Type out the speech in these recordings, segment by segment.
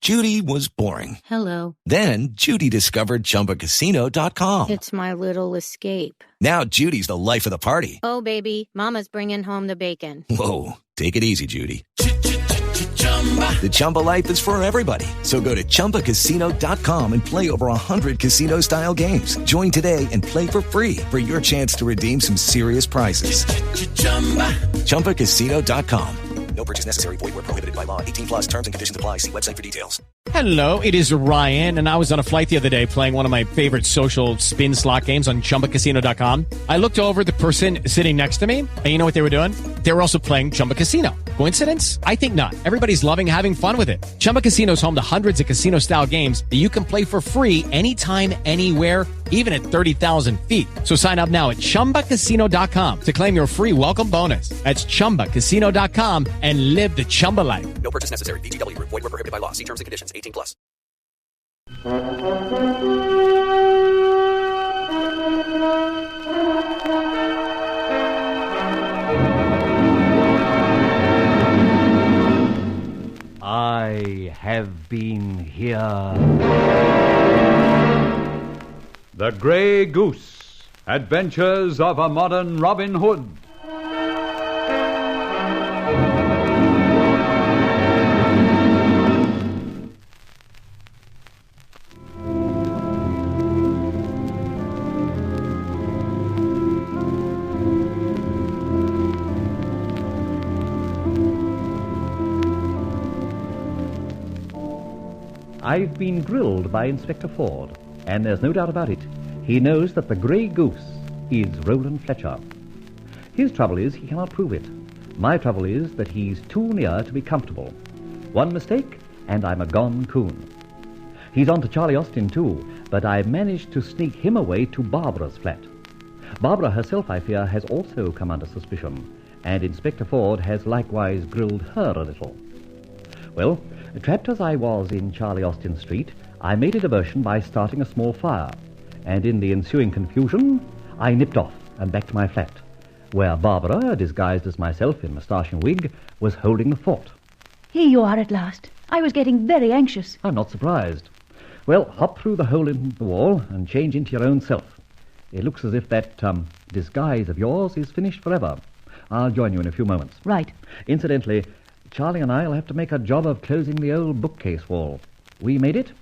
Judy was boring. Hello. Then Judy discovered ChumbaCasino.com. It's my little escape. Now Judy's the life of the party. Oh, baby, mama's bringing home the bacon. Whoa, take it easy, Judy. The Chumba life is for everybody. So go to ChumbaCasino.com and play over 100 casino-style games. Join today and play for free for your chance to redeem some serious prizes. ChumbaCasino.com. No purchase necessary. Void where prohibited by law. 18 plus terms and conditions apply. See website for details. Hello, it is Ryan, and I was on a flight the other day playing one of my favorite social spin slot games on ChumbaCasino.com. I looked over at the person sitting next to me, and you know what they were doing? They were also playing Chumba Casino. Coincidence? I think not. Everybody's loving having fun with it. Chumba Casino is home to hundreds of casino-style games that you can play for free anytime, anywhere, even at 30,000 feet. So sign up now at ChumbaCasino.com to claim your free welcome bonus. That's ChumbaCasino.com and live the Chumba life. No purchase necessary. VGW. Void where prohibited by law. See terms and conditions. 18 plus. I have been here. The Grey Goose, Adventures of a Modern Robin Hood. I've been grilled by Inspector Ford, and there's no doubt about it. He knows that the Grey Goose is Rolland Fletcher. His trouble is he cannot prove it. My trouble is that he's too near to be comfortable. One mistake, and I'm a gone coon. He's on to Charlie Austin, too, but I managed to sneak him away to Barbara's flat. Barbara herself, I fear, has also come under suspicion, and Inspector Ford has likewise grilled her a little. Well, trapped as I was in Charlie Austin Street, I made a diversion by starting a small fire, and in the ensuing confusion, I nipped off and back to my flat, where Barbara, disguised as myself in moustache and wig, was holding the fort. Here you are at last. I was getting very anxious. I'm not surprised. Well, hop through the hole in the wall and change into your own self. It looks as if that disguise of yours is finished forever. I'll join you in a few moments. Right. Incidentally, Charlie and I will have to make a job of closing the old bookcase wall. We made it.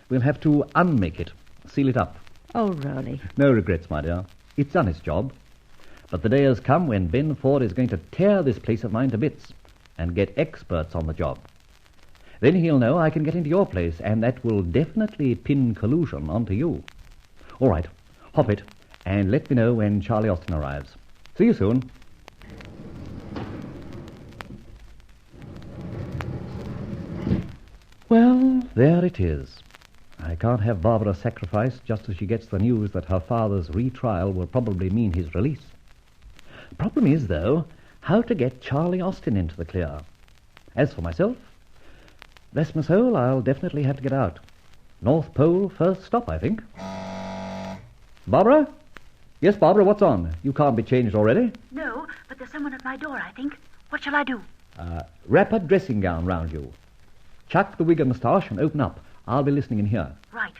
We'll have to unmake it, seal it up. Oh, Rolly. No regrets, my dear. It's done its job. But the day has come when Ben Ford is going to tear this place of mine to bits and get experts on the job. Then he'll know I can get into your place, and that will definitely pin collusion onto you. All right, hop it, and let me know when Charlie Austin arrives. See you soon. Well, there it is. I can't have Barbara sacrificed just as she gets the news that her father's retrial will probably mean his release. The problem is, though, how to get Charlie Austin into the clear. As for myself, bless my soul, I'll definitely have to get out. North Pole first stop, I think. Barbara? Yes, Barbara, what's on? You can't be changed already. No, but there's someone at my door, I think. What shall I do? Wrap a dressing gown round you. Chuck the wig and moustache and open up. I'll be listening in here. Right.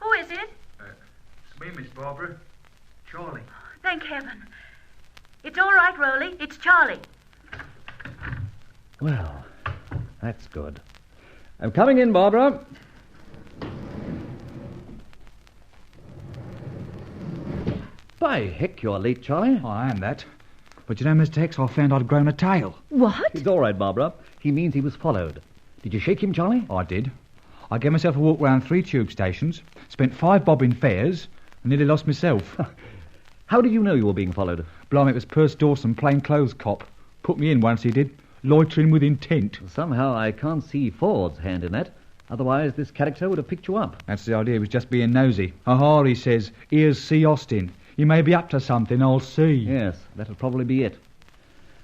Who is it? It's me, Miss Barbara. Charlie. Thank heaven. It's all right, Rolly. It's Charlie. Well, that's good. I'm coming in, Barbara. By heck, you're late, Charlie. Oh, I am that. But you know, Mr. X, I found I'd grown a tail. What? It's all right, Barbara. He means he was followed. Did you shake him, Charlie? I did. I gave myself a walk round 3 tube stations, spent 5 bob in fares, and nearly lost myself. How did you know you were being followed? Blimey, it was Perce Dawson, plainclothes cop. Put me in once, he did. Loitering with intent. Somehow I can't see Ford's hand in that. Otherwise, this character would have picked you up. That's the idea, he was just being nosy. Aha, he says, here's C. Austin. He may be up to something, I'll see. Yes, that'll probably be it.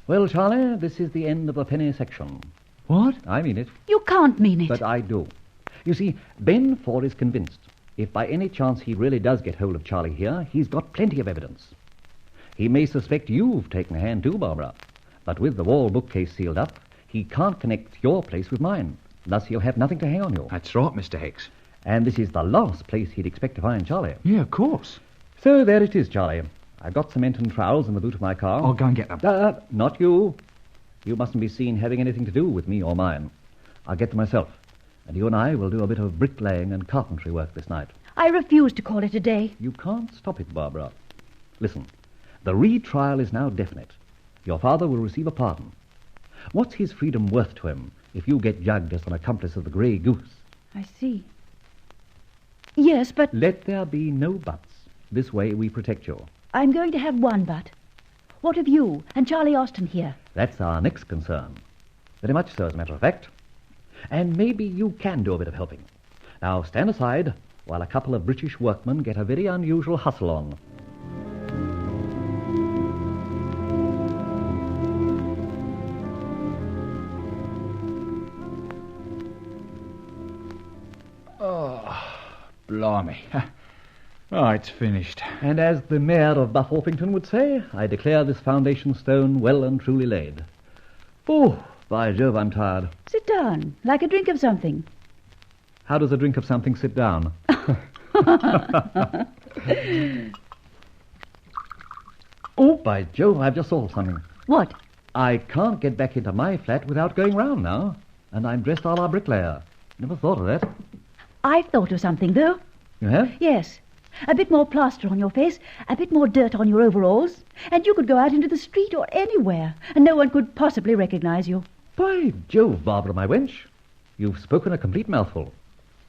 Well, Charlie, this is the end of the penny section. What? I mean it. You can't mean it. But I do. You see, Ben Ford is convinced if by any chance he really does get hold of Charlie here, he's got plenty of evidence. He may suspect you've taken a hand too, Barbara. But with the wall bookcase sealed up, he can't connect your place with mine. Thus he'll have nothing to hang on you. That's right, Mr. Hicks. And this is the last place he'd expect to find Charlie. Yeah, of course. So there it is, Charlie. I've got cement and trowels in the boot of my car. I'll go and get them. Not you. You mustn't be seen having anything to do with me or mine. I'll get them myself. And you and I will do a bit of bricklaying and carpentry work this night. I refuse to call it a day. You can't stop it, Barbara. Listen, the retrial is now definite. Your father will receive a pardon. What's his freedom worth to him if you get jugged as an accomplice of the Grey Goose? I see. Yes, but Let there be no buts. This way we protect you. I'm going to have one but. What of you and Charlie Austin here? That's our next concern. Very much so, as a matter of fact. And maybe you can do a bit of helping. Now, stand aside while a couple of British workmen get a very unusual hustle on. Blimey. Oh, it's finished. And as the mayor of Buff Orpington would say, I declare this foundation stone well and truly laid. Oh, by Jove, I'm tired. Sit down, like a drink of something. How does a drink of something sit down? Oh, by Jove, I've just thought of something. What? I can't get back into my flat without going round now. And I'm dressed a la bricklayer. Never thought of that. I've thought of something, though. You have? Yes. A bit more plaster on your face, a bit more dirt on your overalls, and you could go out into the street or anywhere, and no one could possibly recognize you. By Jove, Barbara, my wench. You've spoken a complete mouthful.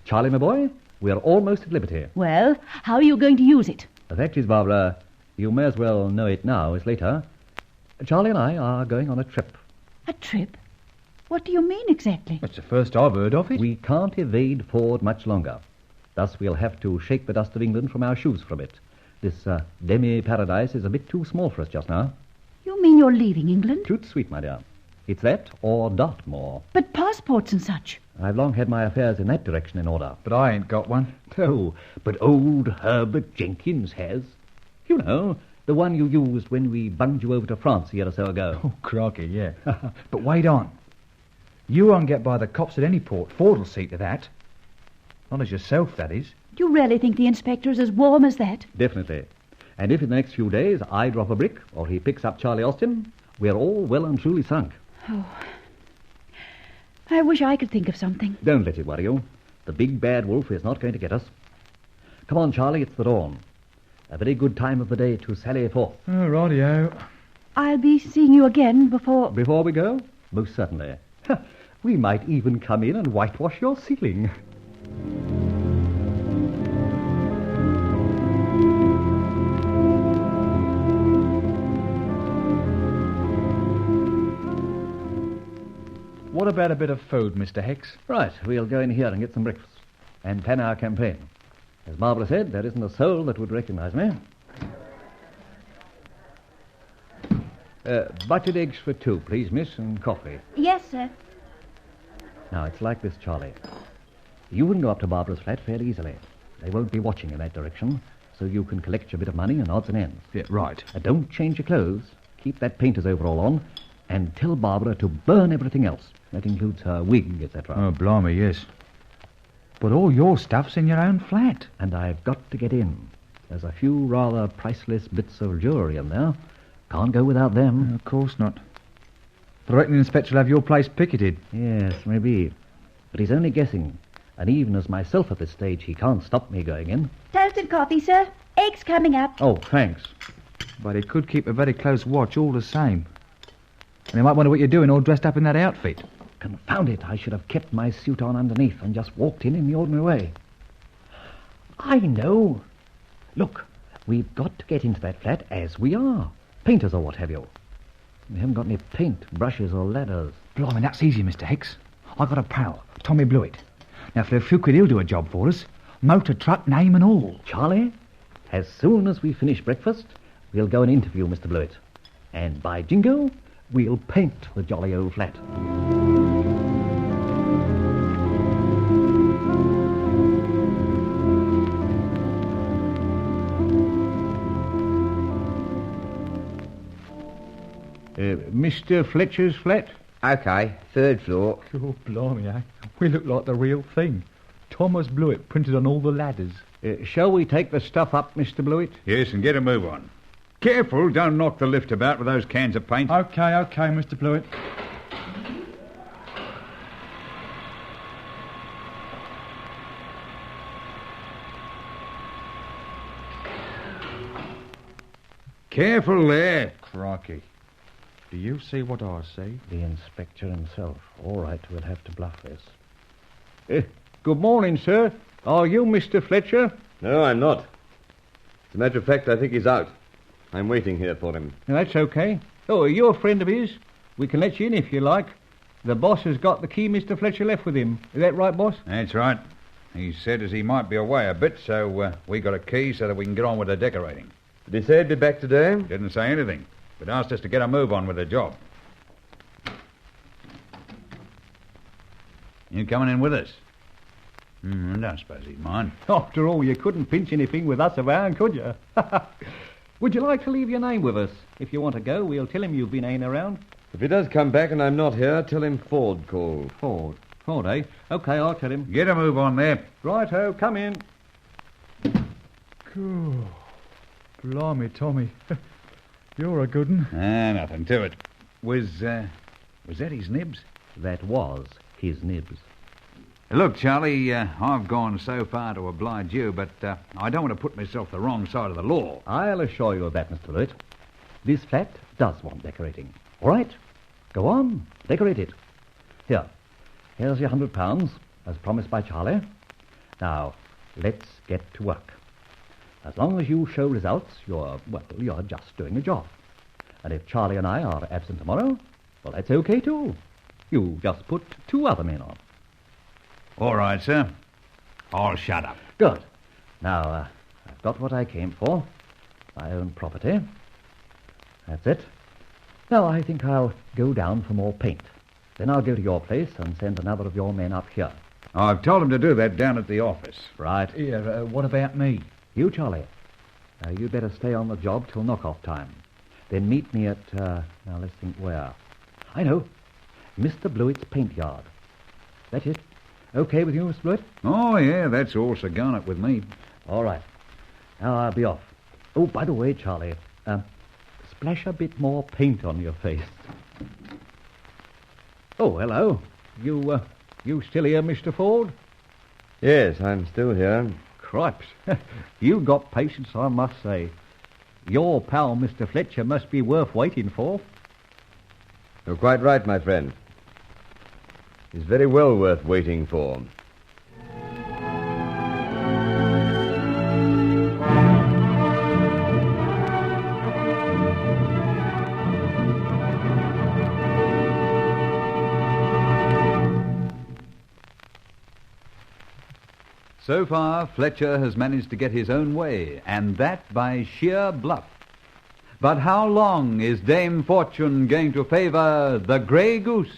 Charlie, my boy, we're almost at liberty. Well, how are you going to use it? The fact is, Barbara, you may as well know it now as later. Charlie and I are going on a trip. A trip? What do you mean exactly? That's the first I've heard of it. We can't evade Ford much longer. Thus we'll have to shake the dust of England from our shoes for a bit. This demi-paradise is a bit too small for us just now. You mean you're leaving England? Toot sweet, my dear. It's that or Dartmoor. But passports and such. I've long had my affairs in that direction in order. But I ain't got one. No, but old Herbert Jenkins has. You know, the one you used when we bunged you over to France a year or so ago. Oh, crikey, yeah. But wait on. You won't get by the cops at any port. Ford'll see to that. Not as yourself, that is. Do you really think the inspector is as warm as that? Definitely. And if in the next few days I drop a brick or he picks up Charlie Austin, we're all well and truly sunk. Oh, I wish I could think of something. Don't let it worry you. The big bad wolf is not going to get us. Come on, Charlie, it's the dawn. A very good time of the day to sally forth. Oh, rightio. I'll be seeing you again before... Before we go? Most certainly. We might even come in and whitewash your ceiling. What about a bit of food, Mr. Hicks? Right, we'll go in here and get some breakfast and plan our campaign. As Barbara said, there isn't a soul that would recognize me. Buttered eggs for 2, please, miss, and coffee. Yes, sir. Now, it's like this, Charlie. You can go up to Barbara's flat fairly easily. They won't be watching in that direction, so you can collect your bit of money and odds and ends. Yeah, right. Don't change your clothes. Keep that painter's overall on, and tell Barbara to burn everything else. That includes her wig, etc. Oh, blimey, yes. But all your stuff's in your own flat. And I've got to get in. There's a few rather priceless bits of jewellery in there. Can't go without them. Of course not. But I reckon the inspector will have your place picketed. Yes, maybe. But he's only guessing. And even as myself at this stage, he can't stop me going in. Toasted coffee, sir. Eggs coming up. Oh, thanks. But he could keep a very close watch all the same. And he might wonder what you're doing all dressed up in that outfit. Confound it, I should have kept my suit on underneath and just walked in the ordinary way. I know. Look, we've got to get into that flat as we are. Painters or what have you. We haven't got any paint, brushes or ladders. Blimey, that's easy, Mr. Hicks. I've got a pal, Tommy Blewett. Now, for a few quid, he'll do a job for us. Motor truck, name and all. Charlie, as soon as we finish breakfast, we'll go and interview Mr. Blewett. And by jingo, we'll paint the jolly old flat. Mr. Fletcher's flat? OK, 3rd floor. Oh, blimey, eh? We look like the real thing. Thomas Blewett printed on all the ladders. Shall we take the stuff up, Mr. Blewett? Yes, and get a move on. Careful, don't knock the lift about with those cans of paint. Okay, Mr. Blewett. Careful there. Crikey. Do you see what I see? The inspector himself. All right, we'll have to bluff this. Good morning, sir. Are you Mr. Fletcher? No, I'm not. As a matter of fact, I think he's out. I'm waiting here for him. That's okay. Oh, are you a friend of his? We can let you in if you like. The boss has got the key Mr. Fletcher left with him. Is that right, boss? That's right. He said as he might be away a bit, so we got a key so that we can get on with the decorating. Did he say he'd be back today? Didn't say anything, but asked us to get a move on with the job. You coming in with us? I don't suppose he'd mind. After all, you couldn't pinch anything with us around, could you? Would you like to leave your name with us? If you want to go, we'll tell him you've been hanging around. If he does come back and I'm not here, tell him Ford called. Ford, eh? Okay, I'll tell him. Get a move on there. Righto, come in. Cool. Blimey, Tommy. You're a good un. Nothing to it. Was that his nibs? That was his nibs. Look, Charlie, I've gone so far to oblige you, but I don't want to put myself the wrong side of the law. I'll assure you of that, Mr. Blewett. This flat does want decorating. All right, go on, decorate it. Here's your £100, as promised by Charlie. Now, let's get to work. As long as you show results, you're just doing a job. And if Charlie and I are absent tomorrow, well, that's okay, too. You just put 2 other men on. All right, sir. I'll shut up. Good. Now, I've got what I came for. My own property. That's it. Now, I think I'll go down for more paint. Then I'll go to your place and send another of your men up here. I've told him to do that down at the office. Right. Yeah, what about me? You, Charlie. You'd better stay on the job till knock-off time. Then meet me at, now let's think where. I know. Mr. Blewett's paint yard. That's it. Okay with you, Mr. Blewett? Oh, yeah, that's all cigar with me. All right. Now I'll be off. Oh, by the way, Charlie, splash a bit more paint on your face. Oh, hello. You still here, Mr. Ford? Yes, I'm still here. Cripes. You've got patience, I must say. Your pal, Mr. Fletcher, must be worth waiting for. You're quite right, my friend. He's very well worth waiting for. So far, Fletcher has managed to get his own way, and that by sheer bluff. But how long is Dame Fortune going to favour the Grey Goose?